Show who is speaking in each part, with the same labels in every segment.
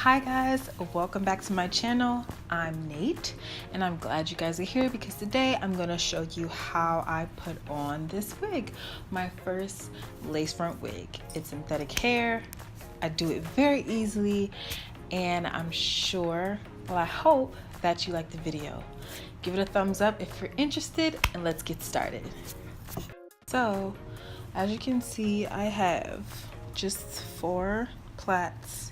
Speaker 1: Hi guys, welcome back to my channel. I'm Nate and I'm glad you guys are here because today I'm going to show you how I put on this wig, my first lace front wig. It's synthetic hair. I do it very easily and I'm sure, well I hope that you like the video. Give it a thumbs up if you're interested and let's get started. So as you can see, I have just 4 plaits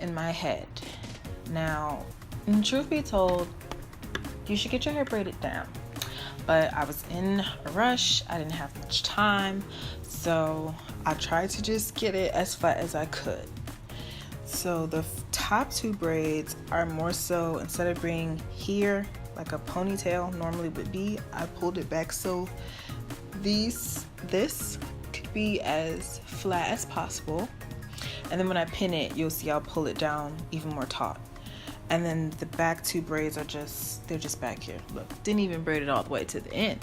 Speaker 1: in my head. Now, truth be told, you should get your hair braided down, but I was in a rush. I didn't have much time, so I tried to just get it as flat as I could. So the top 2 braids are more so, instead of being here like a ponytail normally would be, I pulled it back so this could be as flat as possible. And then when I pin it, you'll see I'll pull it down even more taut. And then the back 2 braids are they're just back here. Look, didn't even braid it all the way to the end.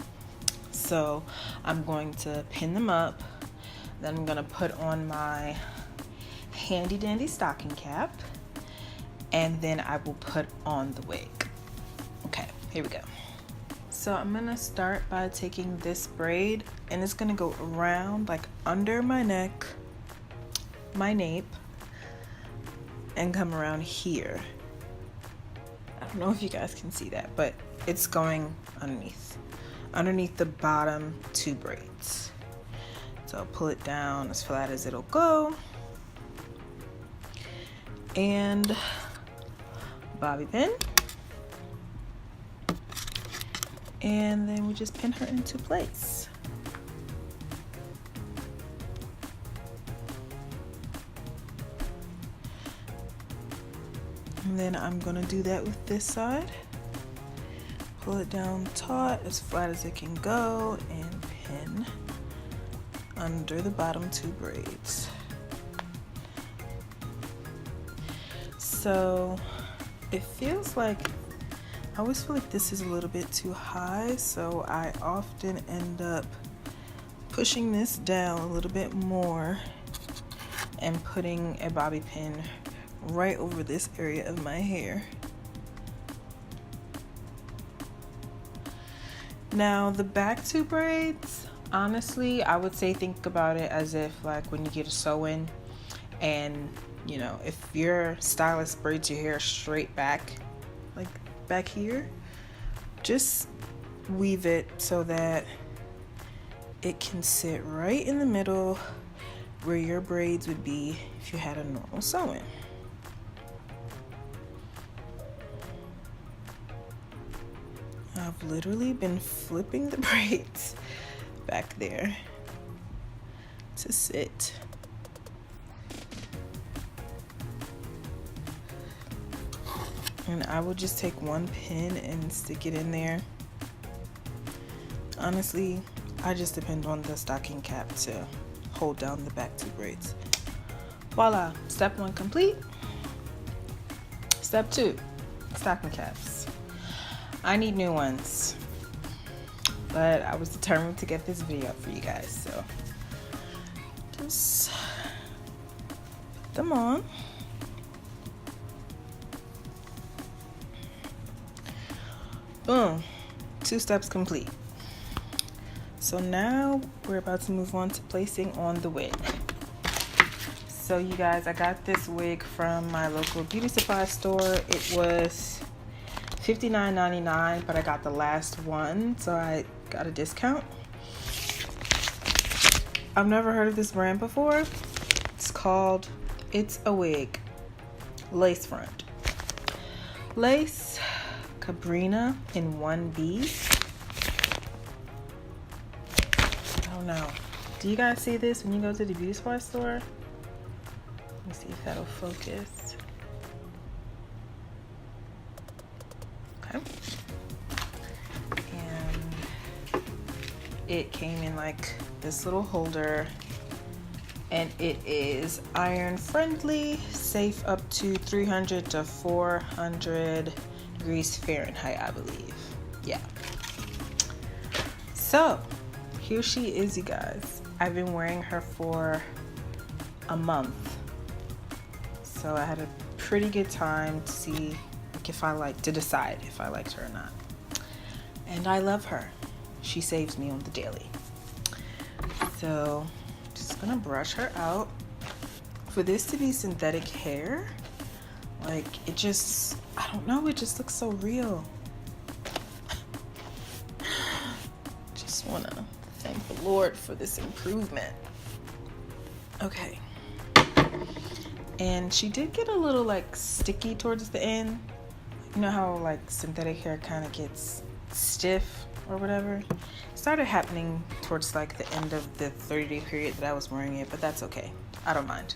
Speaker 1: So I'm going to pin them up. Then I'm gonna put on my handy dandy stocking cap. And then I will put on the wig. Okay, here we go. So I'm gonna start by taking this braid and it's gonna go around like under my neck, my nape, and come around here. I don't know if you guys can see that, but it's going underneath the bottom 2 braids. So I'll pull it down as flat as it'll go, and bobby pin, and then we just pin her into place. And then I'm gonna do that with this side. Pull it down taut, as flat as it can go, and pin under the bottom 2 braids. So it feels like, I always feel like this is a little bit too high, so I often end up pushing this down a little bit more and putting a bobby pin right over this area of my hair. Now the back 2 braids, honestly, I would say think about it as if like when you get a sew-in, and you know, if your stylist braids your hair straight back, like back here, just weave it so that it can sit right in the middle where your braids would be if you had a normal sew-in. I've literally been flipping the braids back there to sit. And I will just take one pin and stick it in there. Honestly, I just depend on the stocking cap to hold down the back 2 braids. Voila, step 1 complete. Step 2, stocking caps. I need new ones, but I was determined to get this video up for you guys, so just put them on. Boom, 2 steps complete. So now we're about to move on to placing on the wig. So you guys, I got this wig from my local beauty supply store. It was $59.99, but I got the last one, so I got a discount. I've never heard of this brand before. It's called It's a Wig lace front. Lace Cabrina in 1B. I don't know. Do you guys see this when you go to the beauty supply store? Let me see if that'll focus. Okay. And it came in like this little holder, and it is iron friendly, safe up to 300 to 400 degrees Fahrenheit, I believe. Yeah. So here she is, you guys. I've been wearing her for a month, so I had to pretty good time to see to decide if I liked her or not. And I love her. She saves me on the daily. So just gonna brush her out. For this to be synthetic hair, like it just, I don't know, it just looks so real. Just wanna thank the Lord for this improvement. Okay. And she did get a little like sticky towards the end. You know how like synthetic hair kind of gets stiff or whatever? It started happening towards like the end of the 30-day period that I was wearing it, but that's okay. I don't mind.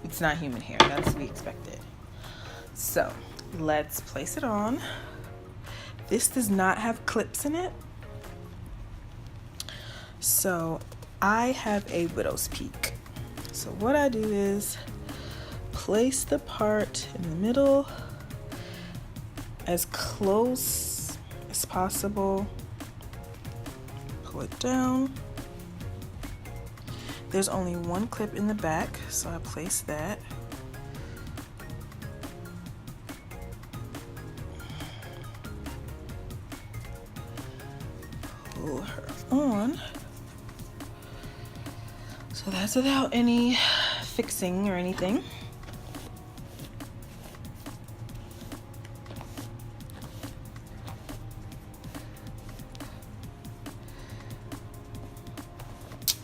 Speaker 1: It's not human hair. That's to be expected. So let's place it on. This does not have clips in it. So I have a widow's peak. So what I do is place the part in the middle as close as possible. Pull it down. There's only one clip in the back, so I place that. Pull her on. So that's without any fixing or anything.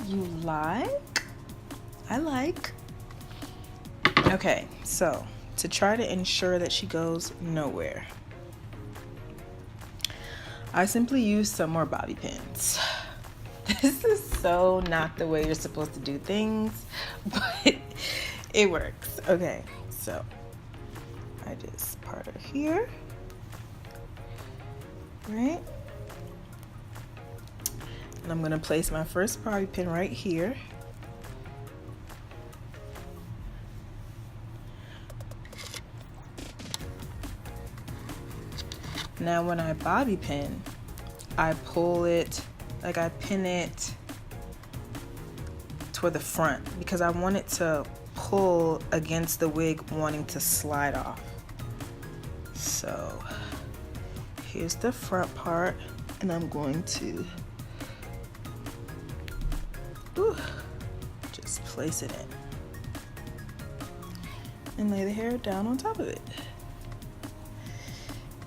Speaker 1: You like? I like. Okay, so to try to ensure that she goes nowhere, I simply use some more bobby pins. This is so not the way you're supposed to do things, but it works. Okay, so I just part her here, right? And I'm gonna place my first bobby pin right here. Now when I bobby pin, I pull it, like I pin it toward the front because I want it to pull against the wig wanting to slide off. So here's the front part, and I'm going to just place it in and lay the hair down on top of it.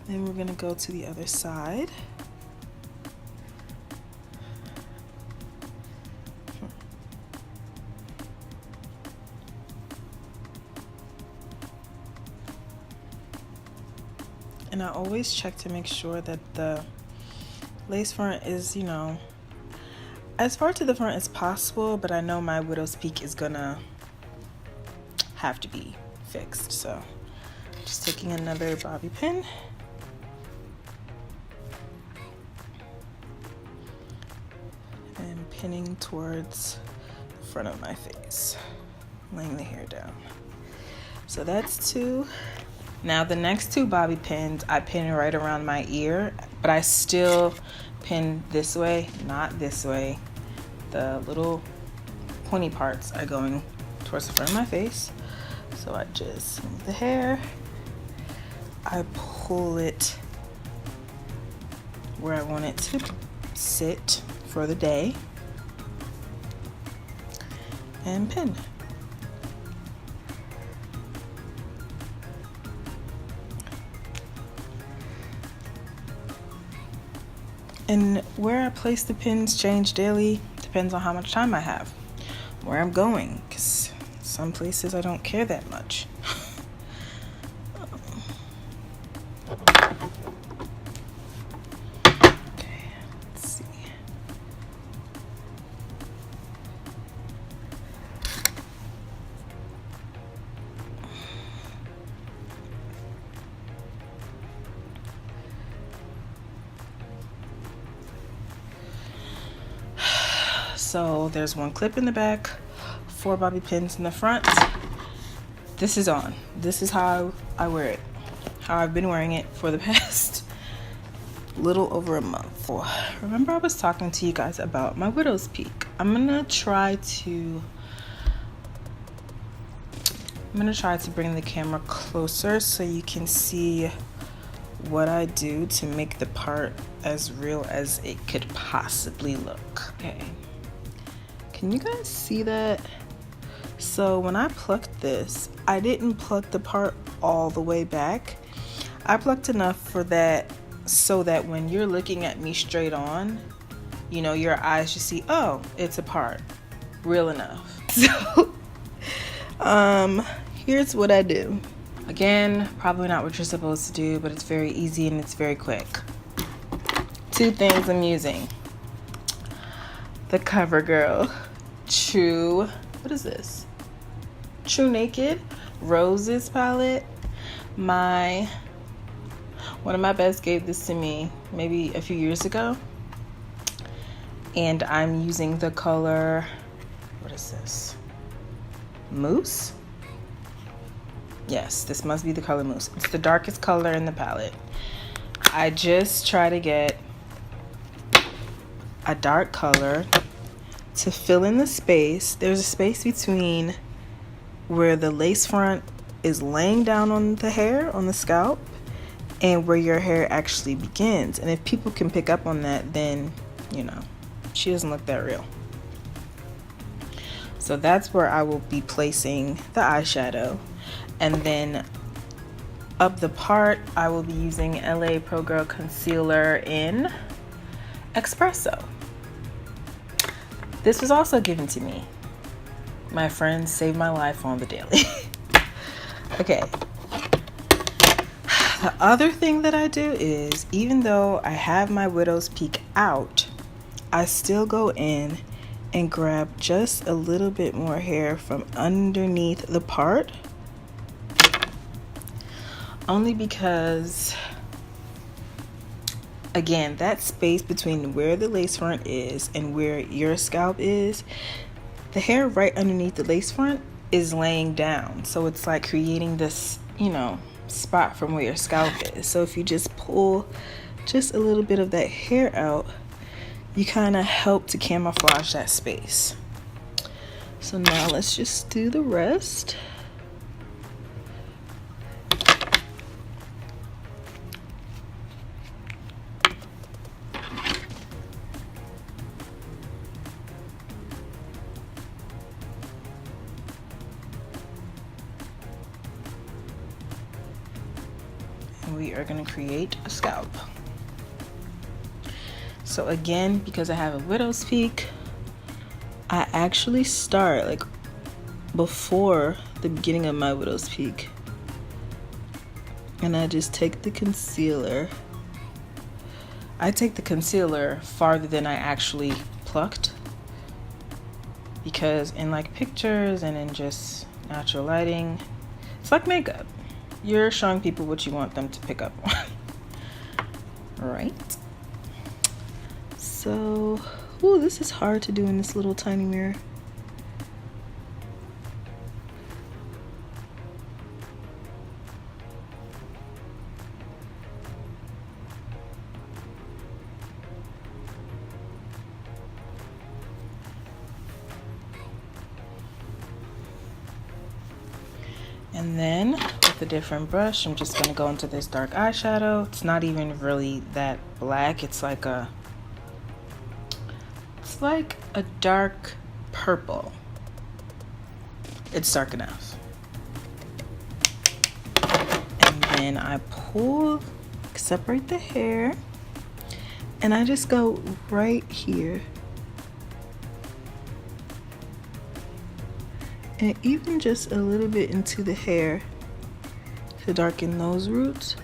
Speaker 1: Then we're gonna go to the other side. And I always check to make sure that the lace front is, you know, as far to the front as possible, but I know my widow's peak is gonna have to be fixed. So just taking another bobby pin and pinning towards the front of my face, laying the hair down. So that's two. Now the next two bobby pins, I pin right around my ear, but I still pin this way, not this way. The little pointy parts are going towards the front of my face. So I just move the hair, I pull it where I want it to sit for the day, and pin. And where I place the pins change daily, depends on how much time I have, where I'm going, because some places I don't care that much. Okay, let's see. So there's one clip in the back, 4 bobby pins in the front. This is on. This is how I wear it. How I've been wearing it for the past little over a month. Remember I was talking to you guys about my widow's peak. I'm gonna try to I'm gonna try to bring the camera closer so you can see what I do to make the part as real as it could possibly look. Okay, can you guys see that? So when I plucked this, I didn't pluck the part all the way back. I plucked enough for that so that when you're looking at me straight on, you know, your eyes just see, oh, it's a part, real enough. So here's what I do. Again, probably not what you're supposed to do, but it's very easy and it's very quick. Two things I'm using. The CoverGirl True, what is this? True Naked Roses palette. One of my best gave this to me maybe a few years ago. And I'm using the color, what is this? Mousse? Yes, this must be the color Mousse. It's the darkest color in the palette. I just try to get a dark color to fill in the space. There's a space between where the lace front is laying down on the hair, on the scalp, and where your hair actually begins. And if people can pick up on that, then, you know, she doesn't look that real. So that's where I will be placing the eyeshadow. And then up the part, I will be using LA Pro Girl Concealer in Espresso. This was also given to me. My friends save my life on the daily. Okay. The other thing that I do is, even though I have my widow's peak out, I still go in and grab just a little bit more hair from underneath the part. Only because, again, that space between where the lace front is and where your scalp is, the hair right underneath the lace front is laying down. So it's like creating this, you know, spot from where your scalp is. So if you just pull just a little bit of that hair out, you kind of help to camouflage that space. So now let's just do the rest. We are going to create a scalp. So again, because I have a widow's peak, I actually start like before the beginning of my widow's peak, and I just take the concealer. I take the concealer farther than I actually plucked, because in like pictures and in just natural lighting, it's like makeup. You're showing people what you want them to pick up on. Right? So, ooh, this is hard to do in this little tiny mirror. And then with a different brush, I'm just gonna go into this dark eyeshadow. It's not even really that black. It's like a dark purple. It's dark enough. And then I separate the hair, and I just go right here. And even just a little bit into the hair to darken those roots.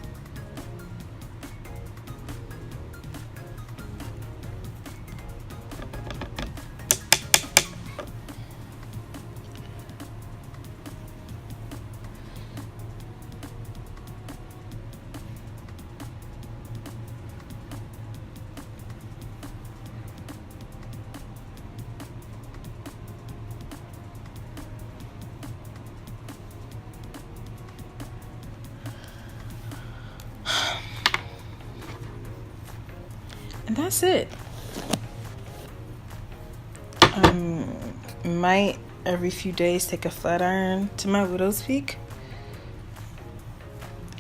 Speaker 1: And that's it. Might every few days take a flat iron to my widow's peak.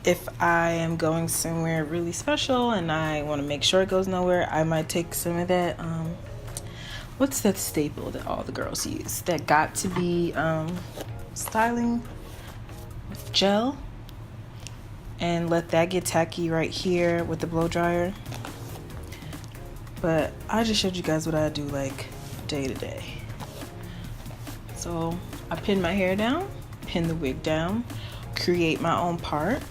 Speaker 1: If I am going somewhere really special and I want to make sure it goes nowhere, I might take some of that, what's that staple that all the girls use? That got to be styling gel, and let that get tacky right here with the blow dryer. But I just showed you guys what I do like day to day. So I pin my hair down, pin the wig down, create my own part,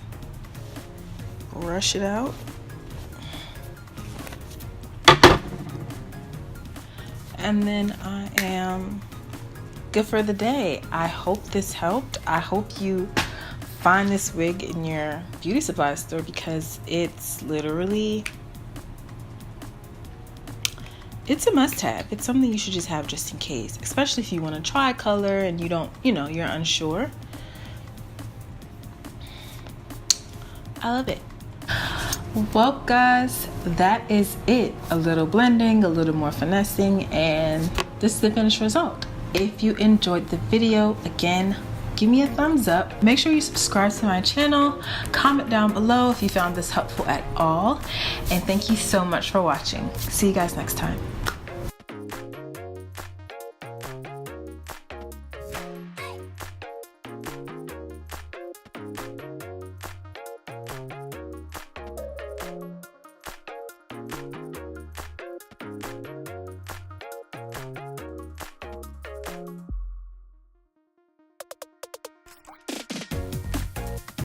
Speaker 1: brush it out, and then I am good for the day. I hope this helped. I hope you find this wig in your beauty supply store, because it's literally, it's a must-have. It's something you should just have just in case, especially if you want to try color and you don't, you're unsure. I love it. Well guys, that is it. A little blending, a little more finessing, and this is the finished result. If you enjoyed the video, again, give me a thumbs up. Make sure you subscribe to my channel. Comment down below if you found this helpful at all. And thank you so much for watching. See you guys next time.